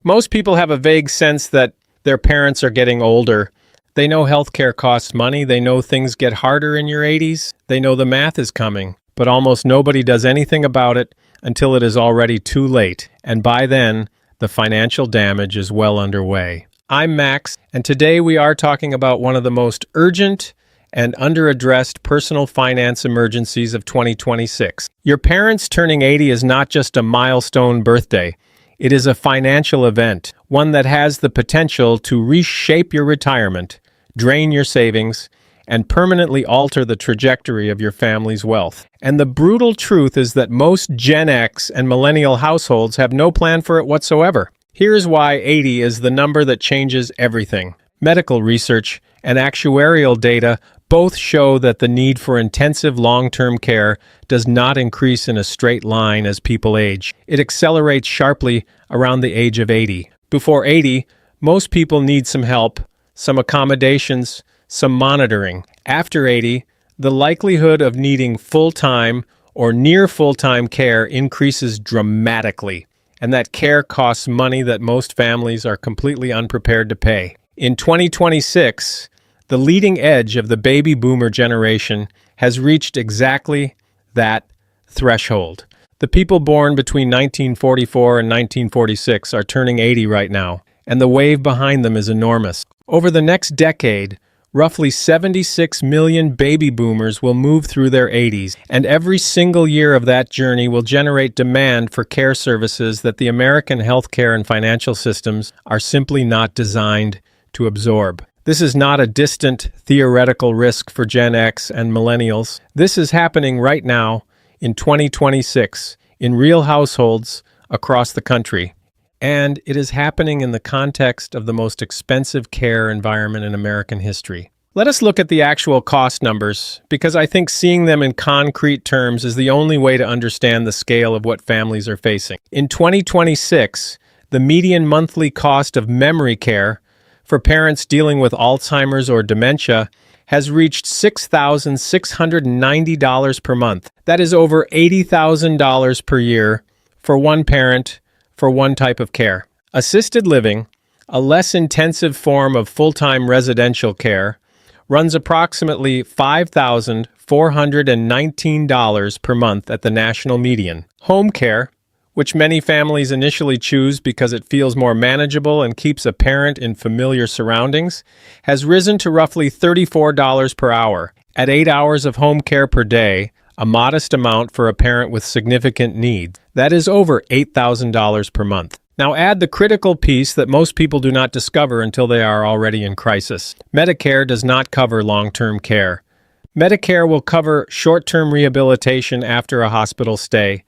Most people have a vague sense that their parents are getting older. They know healthcare costs money. They know things get harder in your 80s. They know the math is coming. But almost nobody does anything about it until it is already too late. And by then, the financial damage is well underway. I'm Max, and today we are talking about one of the most urgent and underaddressed personal finance emergencies of 2026. Your parents turning 80 is not just a milestone birthday. It is a financial event, one that has the potential to reshape your retirement, drain your savings, and permanently alter the trajectory of your family's wealth. And the brutal truth is that most Gen X and Millennial households have no plan for it whatsoever. Here's why 80 is the number that changes everything. Medical research and actuarial data both show that the need for intensive long-term care does not increase in a straight line as people age. It accelerates sharply around the age of 80. Before 80, most people need some help, some accommodations, some monitoring. After 80, the likelihood of needing full-time or near full-time care increases dramatically, and that care costs money that most families are completely unprepared to pay. In 2026, the leading edge of the baby boomer generation has reached exactly that threshold. The people born between 1944 and 1946 are turning 80 right now, and the wave behind them is enormous. Over the next decade, roughly 76 million baby boomers will move through their 80s, and every single year of that journey will generate demand for care services that the American healthcare and financial systems are simply not designed to absorb. This is not a distant theoretical risk for Gen X and Millennials. This is happening right now in 2026 in real households across the country. And it is happening in the context of the most expensive care environment in American history. Let us look at the actual cost numbers, because I think seeing them in concrete terms is the only way to understand the scale of what families are facing. In 2026, the median monthly cost of memory care for parents dealing with Alzheimer's or dementia has reached $6,690 per month. That is over $80,000 per year for one parent for one type of care. Assisted living, a less intensive form of full-time residential care, runs approximately $5,419 per month at the national median. Home care, which many families initially choose because it feels more manageable and keeps a parent in familiar surroundings, has risen to roughly $34 per hour. At 8 hours of home care per day, a modest amount for a parent with significant needs, that is over $8,000 per month. Now add the critical piece that most people do not discover until they are already in crisis. Medicare does not cover long-term care. Medicare will cover short-term rehabilitation after a hospital stay.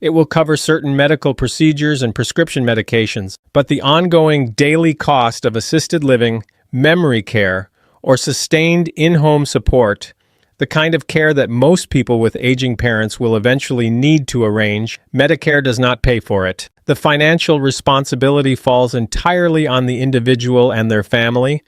It will cover certain medical procedures and prescription medications, but the ongoing daily cost of assisted living, memory care, or sustained in-home support, the kind of care that most people with aging parents will eventually need to arrange, Medicare does not pay for it. The financial responsibility falls entirely on the individual and their family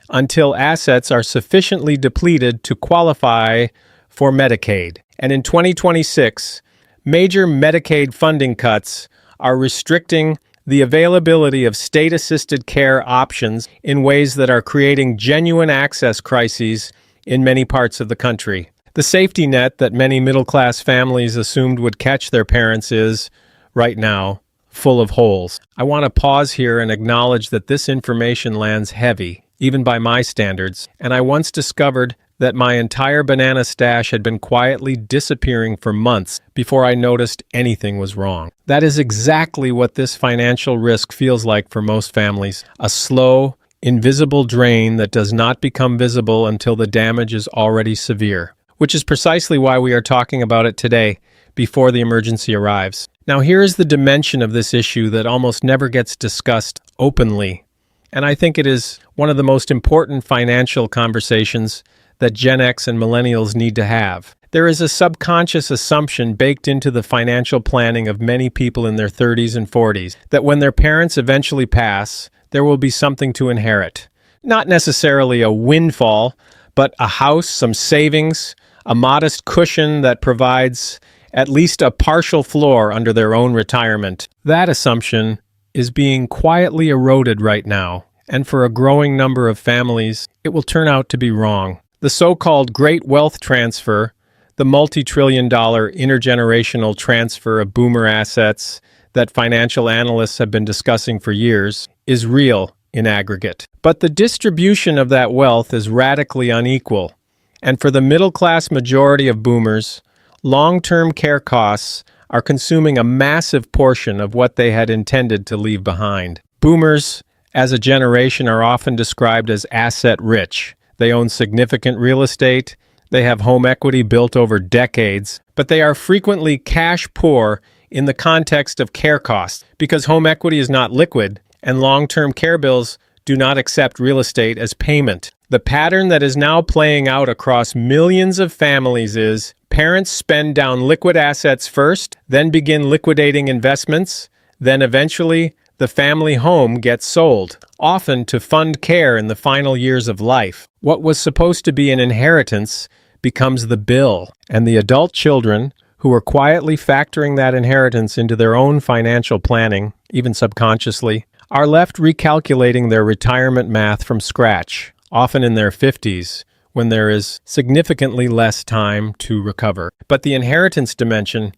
until assets are sufficiently depleted to qualify for Medicaid. And in 2026, major Medicaid funding cuts are restricting the availability of state-assisted care options in ways that are creating genuine access crises in many parts of the country. The safety net that many middle-class families assumed would catch their parents is, right now, full of holes. I want to pause here and acknowledge that this information lands heavy, even by my standards, and I once discovered that my entire banana stash had been quietly disappearing for months before I noticed anything was wrong. That is exactly what this financial risk feels like for most families. A slow, invisible drain that does not become visible until the damage is already severe, which is precisely why we are talking about it today, before the emergency arrives. Now here is the dimension of this issue that almost never gets discussed openly, and I think it is one of the most important financial conversations that Gen X and Millennials need to have. There is a subconscious assumption baked into the financial planning of many people in their 30s and 40s that when their parents eventually pass, there will be something to inherit. Not necessarily a windfall, but a house, some savings, a modest cushion that provides at least a partial floor under their own retirement. That assumption is being quietly eroded right now, and for a growing number of families, it will turn out to be wrong. The so-called Great Wealth Transfer, the multi-trillion-dollar intergenerational transfer of boomer assets that financial analysts have been discussing for years, is real in aggregate. But the distribution of that wealth is radically unequal, and for the middle-class majority of boomers, long-term care costs are consuming a massive portion of what they had intended to leave behind. Boomers, as a generation, are often described as asset-rich. They own significant real estate, they have home equity built over decades, but they are frequently cash poor in the context of care costs because home equity is not liquid and long-term care bills do not accept real estate as payment. The pattern that is now playing out across millions of families is parents spend down liquid assets first, then begin liquidating investments, then eventually the family home gets sold, often to fund care in the final years of life. What was supposed to be an inheritance becomes the bill, and the adult children, who are quietly factoring that inheritance into their own financial planning, even subconsciously, are left recalculating their retirement math from scratch, often in their 50s, when there is significantly less time to recover. But the inheritance dimension,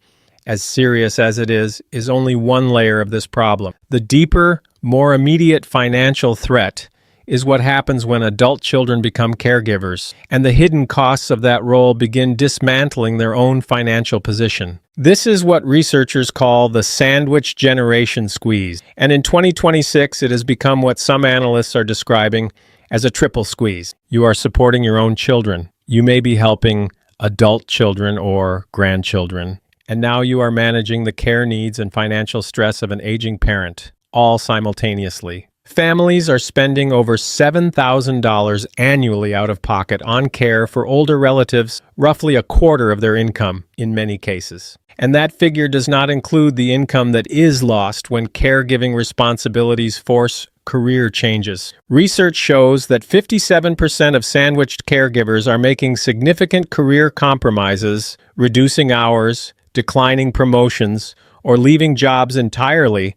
as serious as it is only one layer of this problem. The deeper, more immediate financial threat is what happens when adult children become caregivers, and the hidden costs of that role begin dismantling their own financial position. This is what researchers call the sandwich generation squeeze, and in 2026 it has become what some analysts are describing as a triple squeeze. You are supporting your own children. You may be helping adult children or grandchildren, and now you are managing the care needs and financial stress of an aging parent, all simultaneously. Families are spending over $7,000 annually out of pocket on care for older relatives, roughly a quarter of their income in many cases. And that figure does not include the income that is lost when caregiving responsibilities force career changes. Research shows that 57% of sandwiched caregivers are making significant career compromises, reducing hours, declining promotions, or leaving jobs entirely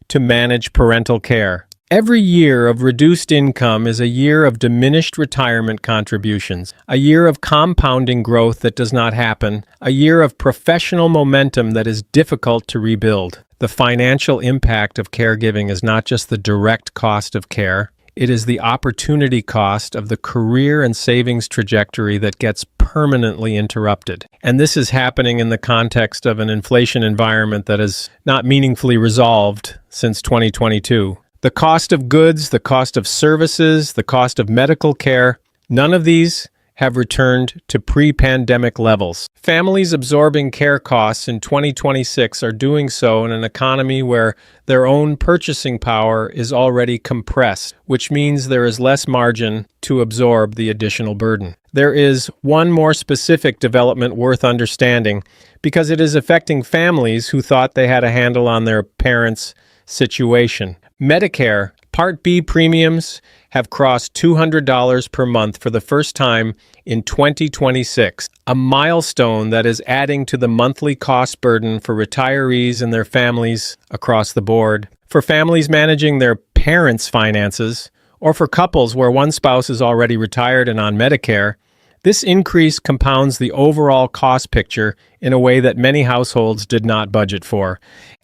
to manage parental care. Every year of reduced income is a year of diminished retirement contributions, a year of compounding growth that does not happen, a year of professional momentum that is difficult to rebuild. The financial impact of caregiving is not just the direct cost of care, it is the opportunity cost of the career and savings trajectory that gets permanently interrupted. And this is happening in the context of an inflation environment that is not meaningfully resolved since 2022. The cost of goods, the cost of services, the cost of medical care, none of these have returned to pre-pandemic levels. Families absorbing care costs in 2026 are doing so in an economy where their own purchasing power is already compressed, which means there is less margin to absorb the additional burden. There is one more specific development worth understanding because it is affecting families who thought they had a handle on their parents' situation. Medicare Part B premiums have crossed $200 per month for the first time in 2026, a milestone that is adding to the monthly cost burden for retirees and their families across the board. For families managing their parents' finances, or for couples where one spouse is already retired and on Medicare, this increase compounds the overall cost picture in a way that many households did not budget for.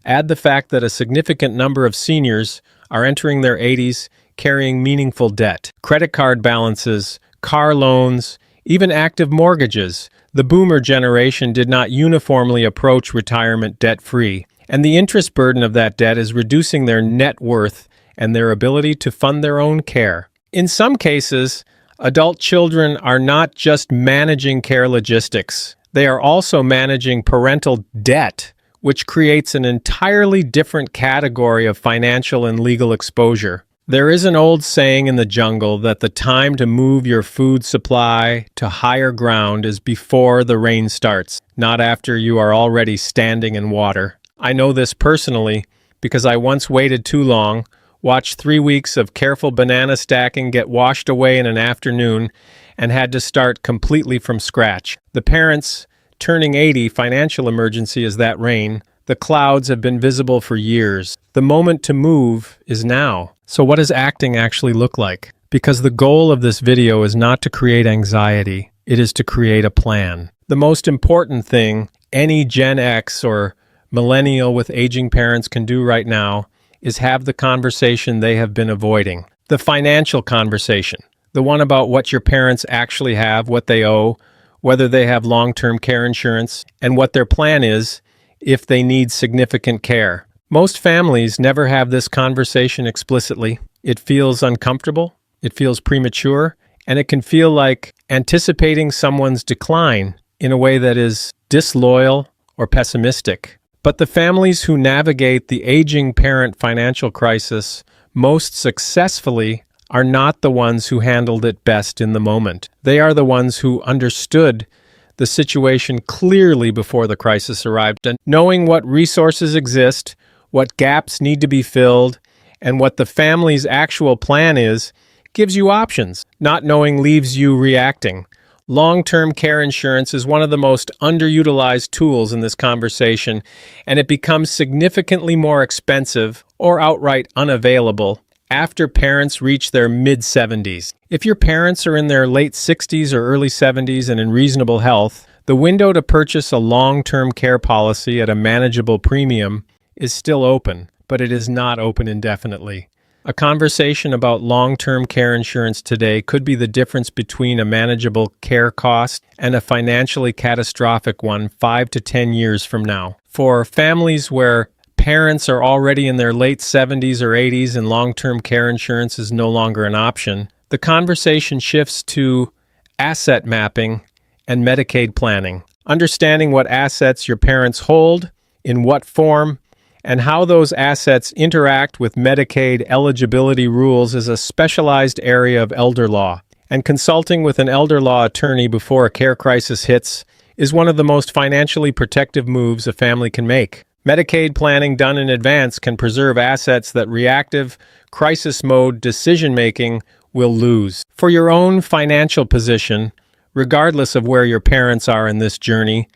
Add the fact that a significant number of seniors are entering their 80s carrying meaningful debt, credit card balances, car loans, even active mortgages. The boomer generation did not uniformly approach retirement debt-free, and the interest burden of that debt is reducing their net worth and their ability to fund their own care. In some cases, adult children are not just managing care logistics, they are also managing parental debt, which creates an entirely different category of financial and legal exposure. There is an old saying in the jungle that the time to move your food supply to higher ground is before the rain starts, not after you are already standing in water. I know this personally because I once waited too long, watched 3 weeks of careful banana stacking get washed away in an afternoon, and had to start completely from scratch. The parents' turning 80 financial emergency is that rain, The clouds have been visible for years. The moment to move is now. So what does acting actually look like? Because the goal of this video is not to create anxiety, it is to create a plan. The most important thing any Gen X or Millennial with aging parents can do right now is have the conversation they have been avoiding. The financial conversation. The one about what your parents actually have, what they owe, whether they have long-term care insurance, and what their plan is if they need significant care. Most families never have this conversation explicitly. It feels uncomfortable, it feels premature, and it can feel like anticipating someone's decline in a way that is disloyal or pessimistic. But the families who navigate the aging parent financial crisis most successfully are not the ones who handled it best in the moment. They are the ones who understood the situation clearly before the crisis arrived, and knowing what resources exist, what gaps need to be filled, and what the family's actual plan is, gives you options. Not knowing leaves you reacting. Long-term care insurance is one of the most underutilized tools in this conversation, and it becomes significantly more expensive or outright unavailable after parents reach their mid-70s. If your parents are in their late 60s or early 70s and in reasonable health, the window to purchase a long-term care policy at a manageable premium is still open, but it is not open indefinitely. A conversation about long-term care insurance today could be the difference between a manageable care cost and a financially catastrophic one 5 to 10 years from now. For families where parents are already in their late 70s or 80s and long-term care insurance is no longer an option, the conversation shifts to asset mapping and Medicaid planning. Understanding what assets your parents hold, in what form, and how those assets interact with Medicaid eligibility rules is a specialized area of elder law. And consulting with an elder law attorney before a care crisis hits is one of the most financially protective moves a family can make. Medicaid planning done in advance can preserve assets that reactive, crisis mode decision-making will lose. For your own financial position, regardless of where your parents are in this journey,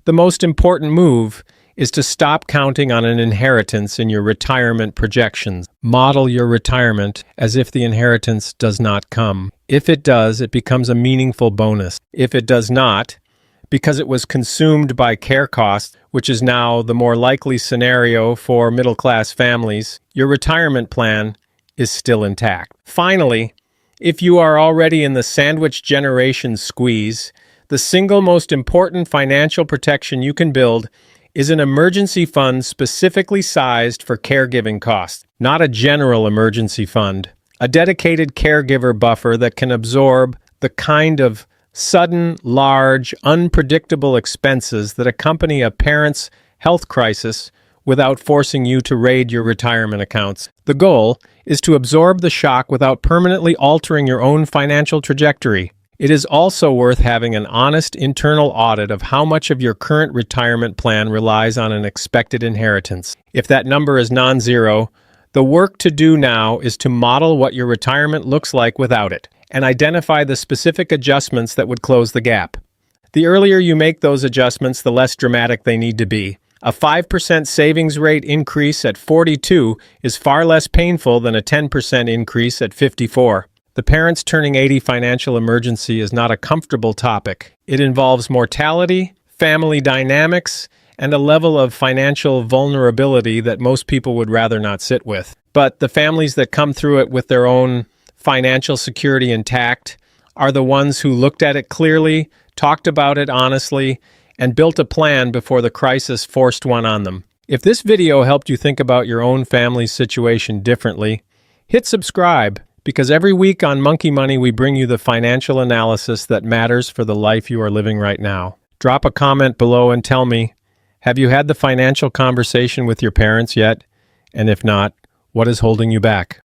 the most important move is to stop counting on an inheritance in your retirement projections. Model your retirement as if the inheritance does not come. If it does, it becomes a meaningful bonus. If it does not, because it was consumed by care costs, which is now the more likely scenario for middle-class families, your retirement plan is still intact. Finally, if you are already in the sandwich generation squeeze, the single most important financial protection you can build is an emergency fund specifically sized for caregiving costs, not a general emergency fund. A dedicated caregiver buffer that can absorb the kind of sudden, large, unpredictable expenses that accompany a parent's health crisis without forcing you to raid your retirement accounts. The goal is to absorb the shock without permanently altering your own financial trajectory. It is also worth having an honest internal audit of how much of your current retirement plan relies on an expected inheritance. If that number is non-zero, the work to do now is to model what your retirement looks like without it, and identify the specific adjustments that would close the gap. The earlier you make those adjustments, the less dramatic they need to be. A 5% savings rate increase at 42 is far less painful than a 10% increase at 54. The parents turning 80 financial emergency is not a comfortable topic. It involves mortality, family dynamics, and a level of financial vulnerability that most people would rather not sit with. But the families that come through it with their own financial security intact are the ones who looked at it clearly, talked about it honestly, and built a plan before the crisis forced one on them. If this video helped you think about your own family's situation differently, hit subscribe, because every week on Monkey Money we bring you the financial analysis that matters for the life you are living right now. Drop a comment below and tell me, have you had the financial conversation with your parents yet? And if not, what is holding you back?